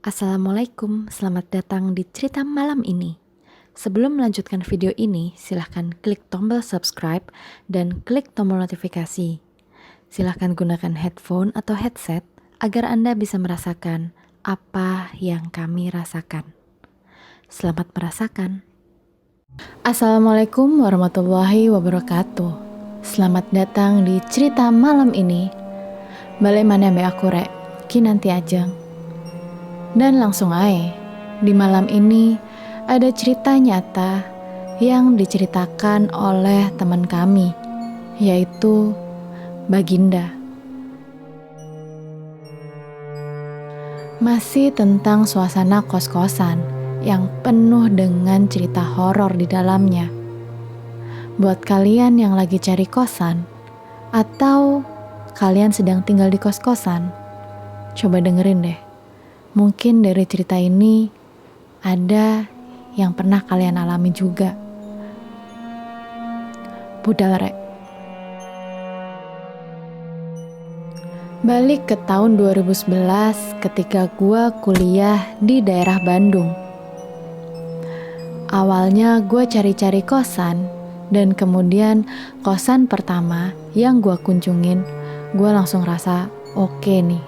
Assalamualaikum, selamat datang di cerita malam ini. Sebelum melanjutkan video ini, silahkan klik tombol subscribe dan klik tombol notifikasi. Silahkan gunakan headphone atau headset agar Anda bisa merasakan apa yang kami rasakan. Selamat merasakan. Assalamualaikum warahmatullahi wabarakatuh. Selamat datang di cerita malam ini. Balik mana be aku rek, ki nanti ajeng. Dan langsung aja, di malam ini ada cerita nyata yang diceritakan oleh teman kami, yaitu Baginda. Masih tentang suasana kos-kosan yang penuh dengan cerita horor di dalamnya. Buat kalian yang lagi cari kosan, atau kalian sedang tinggal di kos-kosan, coba dengerin deh. Mungkin dari cerita ini ada yang pernah kalian alami juga. Budal rek. Balik ke tahun 2011 ketika gua kuliah di daerah Bandung. Awalnya gua cari-cari kosan, dan kemudian kosan pertama yang gua kunjungin, gua langsung rasa oke nih.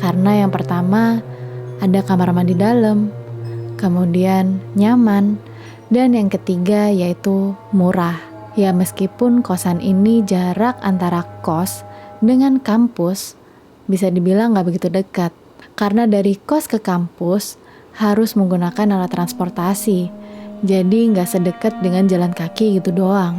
Karena yang pertama ada kamar mandi dalam, kemudian nyaman, dan yang ketiga yaitu murah. Ya meskipun kosan ini jarak antara kos dengan kampus bisa dibilang gak begitu dekat. Karena dari kos ke kampus harus menggunakan alat transportasi, jadi gak sedekat dengan jalan kaki gitu doang.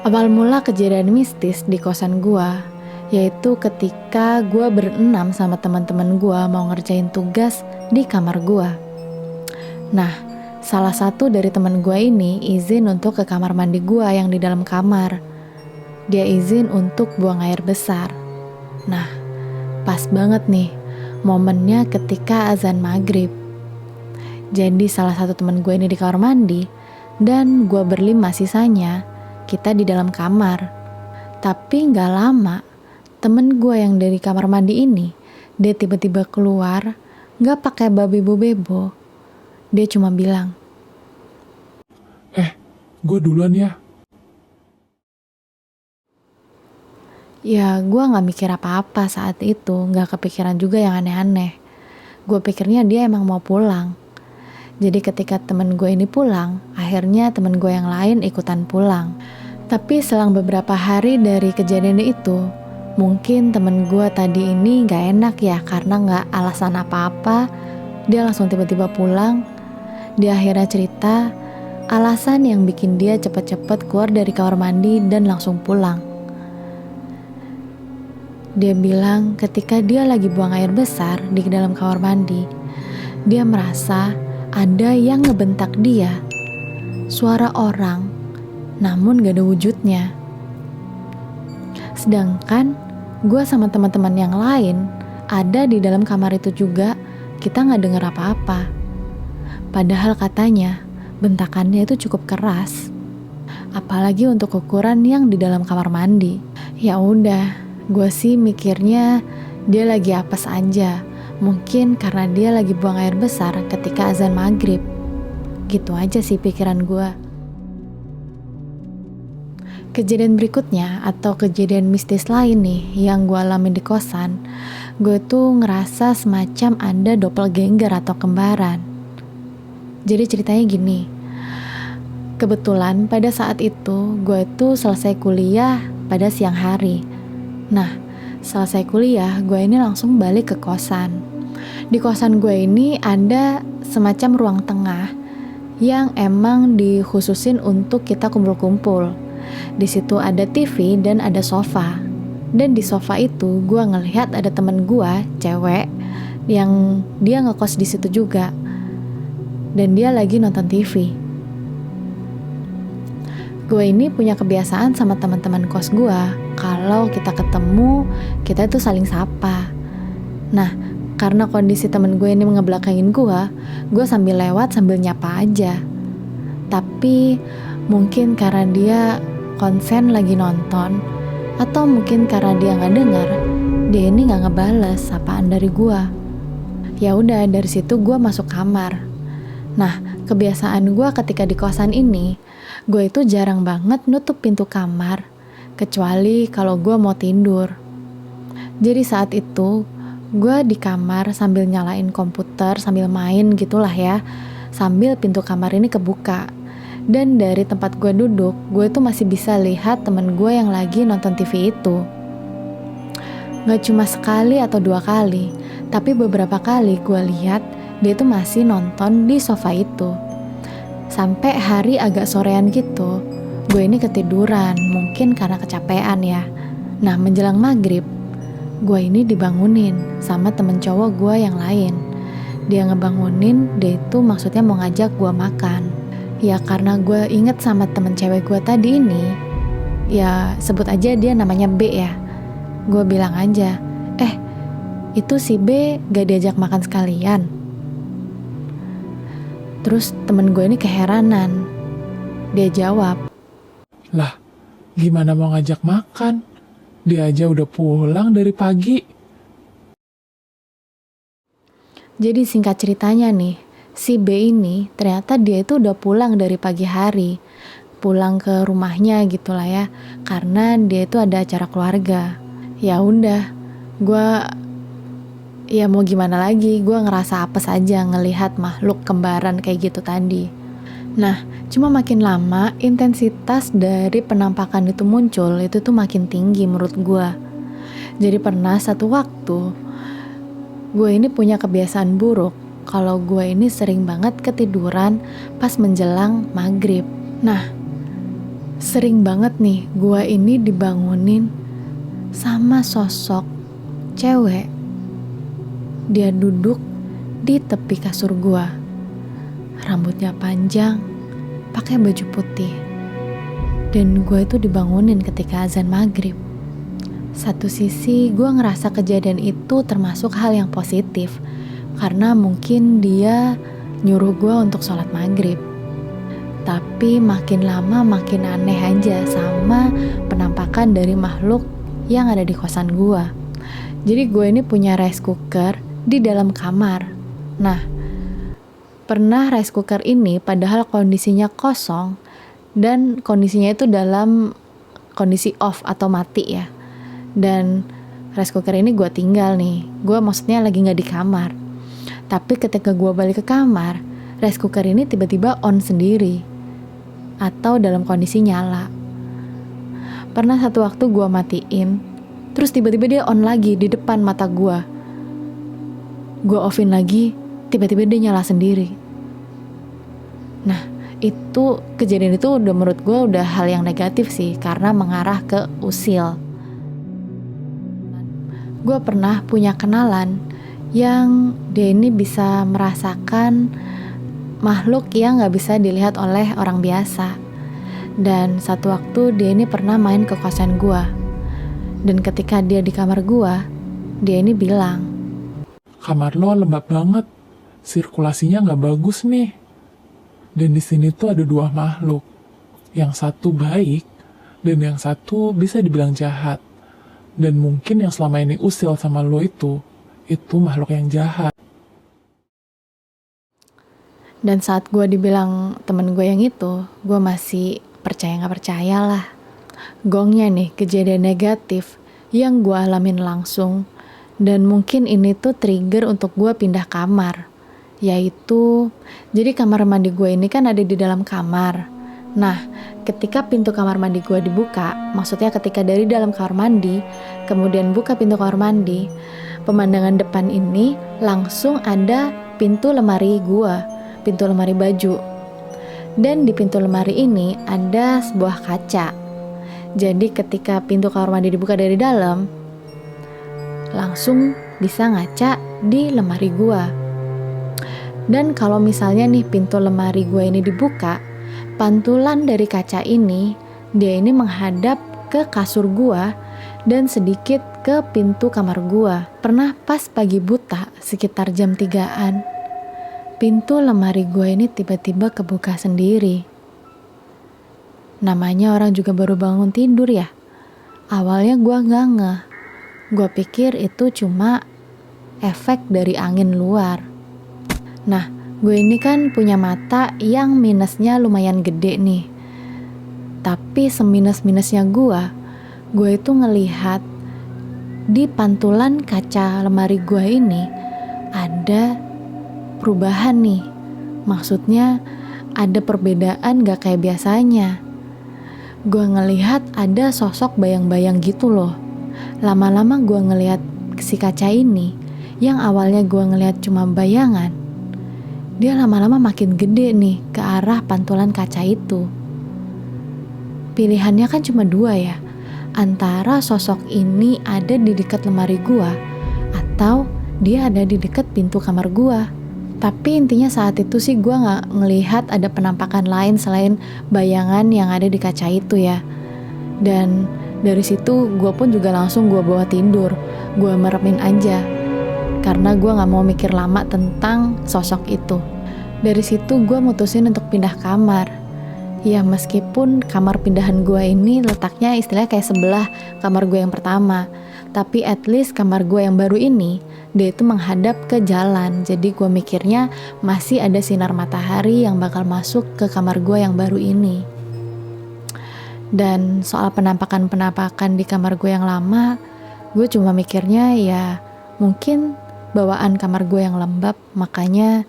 Awal mula kejadian mistis di kosan gua yaitu ketika gue berenam sama teman-teman gue mau ngerjain tugas di kamar gue. Nah, salah satu dari teman gue ini izin untuk ke kamar mandi gue yang di dalam kamar. Dia izin untuk buang air besar. Nah, pas banget nih momennya ketika azan maghrib. Jadi salah satu teman gue ini di kamar mandi dan gue berlima sisanya kita di dalam kamar. Tapi gak lama temen gue yang dari kamar mandi ini, dia tiba-tiba keluar, gak pakai babi bebo. Dia cuma bilang, Gue duluan ya. ya gue gak mikir apa-apa saat itu, gak kepikiran juga yang aneh-aneh. Gue pikirnya dia emang mau pulang. Jadi ketika temen gue ini pulang, akhirnya temen gue yang lain ikutan pulang. Tapi selang beberapa hari dari kejadian itu, mungkin temen gue tadi ini gak enak ya karena gak alasan apa-apa, dia langsung tiba-tiba pulang. Dia akhirnya cerita alasan yang bikin dia cepet-cepet keluar dari kamar mandi dan langsung pulang. Dia bilang ketika dia lagi buang air besar di dalam kamar mandi, dia merasa ada yang ngebentak dia, suara orang, namun gak ada wujudnya. Sedangkan gue sama teman-teman yang lain ada di dalam kamar itu juga, kita gak denger apa-apa. Padahal katanya bentakannya itu cukup keras, apalagi untuk ukuran yang di dalam kamar mandi. Ya udah, gue sih mikirnya dia lagi apes aja, mungkin karena dia lagi buang air besar ketika azan maghrib. Gitu aja sih pikiran gue. Kejadian berikutnya atau kejadian mistis lain nih yang gue alami di kosan, gue tuh ngerasa semacam ada doppelganger atau kembaran. Jadi ceritanya gini, kebetulan pada saat itu gue tuh selesai kuliah pada siang hari. Nah, selesai kuliah gue ini langsung balik ke kosan. Di kosan gue ini ada semacam ruang tengah yang emang dikhususin untuk kita kumpul-kumpul. Di situ ada TV dan ada sofa. Dan di sofa itu gue ngelihat ada temen gue, cewek, yang dia ngekos di situ juga. Dan dia lagi nonton TV. Gue ini punya kebiasaan sama teman-teman kos gue, kalau kita ketemu, kita tuh saling sapa. Nah, karena kondisi temen gue ini ngebelakangin gue sambil lewat sambil nyapa aja. Tapi mungkin karena dia konsen lagi nonton, atau mungkin karena dia gak denger, dia ini gak ngebales sapaan dari gue. Ya udah, dari situ gue masuk kamar. Nah, kebiasaan gue ketika di kosan ini, gue itu jarang banget nutup pintu kamar, kecuali kalau gue mau tidur. Jadi saat itu, gue di kamar sambil nyalain komputer, sambil main gitulah ya, sambil pintu kamar ini kebuka. Dan dari tempat gue duduk, gue tuh masih bisa lihat temen gue yang lagi nonton TV itu. Gak cuma sekali atau 2 kali, tapi beberapa kali gue lihat dia tuh masih nonton di sofa itu. Sampai hari agak sorean gitu, gue ini ketiduran, mungkin karena kecapean ya. Nah, menjelang maghrib, gue ini dibangunin sama temen cowok gue yang lain. Dia ngebangunin, dia itu maksudnya mau ngajak gue makan. Ya karena gue inget sama temen cewek gue tadi ini, ya sebut aja dia namanya B ya. Gue bilang aja, itu si B gak diajak makan sekalian? Terus temen gue ini keheranan. Dia jawab, Lah, gimana mau ngajak makan? Dia aja udah pulang dari pagi. jadi singkat ceritanya nih, si B ini ternyata dia itu udah pulang dari pagi hari. Pulang ke rumahnya gitulah ya, karena dia itu ada acara keluarga. Ya udah, gue ya mau gimana lagi, gue ngerasa apes aja ngelihat makhluk kembaran kayak gitu tadi. Nah, cuma makin lama intensitas dari penampakan itu muncul, itu tuh makin tinggi menurut gue. Jadi pernah satu waktu, gue ini punya kebiasaan buruk kalau gue ini sering banget ketiduran pas menjelang maghrib. Nah, sering banget nih gue ini dibangunin sama sosok cewek. Dia duduk di tepi kasur gue. Rambutnya panjang, pakai baju putih. Dan gue itu dibangunin ketika azan maghrib. Satu sisi gue ngerasa kejadian itu termasuk hal yang positif, karena mungkin dia nyuruh gue untuk sholat maghrib. Tapi makin lama makin aneh aja sama penampakan dari makhluk yang ada di kosan gue. Jadi gue ini punya rice cooker di dalam kamar. Nah, pernah rice cooker ini padahal kondisinya kosong dan kondisinya itu dalam kondisi off atau mati ya. Dan rice cooker ini gue tinggal nih, gue maksudnya lagi gak di kamar. Tapi ketika gue balik ke kamar, rice cooker ini tiba-tiba on sendiri atau dalam kondisi nyala. Pernah satu waktu gue matiin, terus tiba-tiba dia on lagi di depan mata gue. Gue offin lagi, tiba-tiba dia nyala sendiri. Nah, itu kejadian itu udah menurut gue udah hal yang negatif sih, karena mengarah ke usil. Gue pernah punya kenalan yang dia ini bisa merasakan makhluk yang gak bisa dilihat oleh orang biasa. Dan satu waktu dia ini pernah main ke kosan gue. Dan ketika dia di kamar gue, dia ini bilang, Kamar lo lembab banget, sirkulasinya nggak bagus nih. Dan di sini tuh ada 2 makhluk, yang satu baik dan yang satu bisa dibilang jahat. Dan mungkin yang selama ini usil sama lo itu makhluk yang jahat. dan saat gue dibilang temen gue yang itu, gue masih percaya gak percaya lah. Gongnya nih, kejadian negatif yang gue alamin langsung. Dan mungkin ini tuh trigger untuk gue pindah kamar. Yaitu, jadi kamar mandi gue ini kan ada di dalam kamar. Nah, ketika pintu kamar mandi gue dibuka, maksudnya ketika dari dalam kamar mandi, kemudian buka pintu kamar mandi, pemandangan depan ini langsung ada pintu lemari gue, pintu lemari baju. Dan di pintu lemari ini ada sebuah kaca. Jadi ketika pintu kamar mandi dibuka dari dalam, langsung bisa ngaca di lemari gua. Dan kalau misalnya nih pintu lemari gua ini dibuka, pantulan dari kaca ini, dia ini menghadap ke kasur gua dan sedikit ke pintu kamar gua. Pernah pas pagi buta sekitar jam 3-an, pintu lemari gua ini tiba-tiba kebuka sendiri. Namanya orang juga baru bangun tidur ya. Awalnya gua nggak ngeh. Gue pikir itu cuma efek dari angin luar. Nah, gue ini kan punya mata yang minusnya lumayan gede nih. Tapi seminus-minusnya gue itu ngelihat di pantulan kaca lemari gue ini ada perubahan nih. Maksudnya ada perbedaan gak kayak biasanya. Gue ngelihat ada sosok bayang-bayang gitu loh. Lama-lama gue ngelihat si kaca ini, yang awalnya gue ngelihat cuma bayangan, dia lama-lama makin gede nih ke arah pantulan kaca itu. Pilihannya kan cuma dua ya, antara sosok ini ada di dekat lemari gue atau dia ada di dekat pintu kamar gue. Tapi intinya saat itu sih gue gak ngelihat ada penampakan lain selain bayangan yang ada di kaca itu ya. Dan dari situ gue pun juga langsung gue bawa tidur. Gue meremin aja karena gue gak mau mikir lama tentang sosok itu. Dari situ gue mutusin untuk pindah kamar. Ya meskipun kamar pindahan gue ini letaknya istilahnya kayak sebelah kamar gue yang pertama, tapi at least kamar gue yang baru ini dia itu menghadap ke jalan. Jadi gue mikirnya masih ada sinar matahari yang bakal masuk ke kamar gue yang baru ini. Dan soal penampakan-penampakan di kamar gue yang lama, gue cuma mikirnya ya mungkin bawaan kamar gue yang lembab, makanya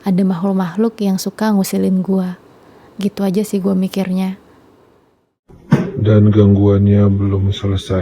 ada makhluk-makhluk yang suka ngusilin gue. Gitu aja sih gue mikirnya. Dan gangguannya belum selesai.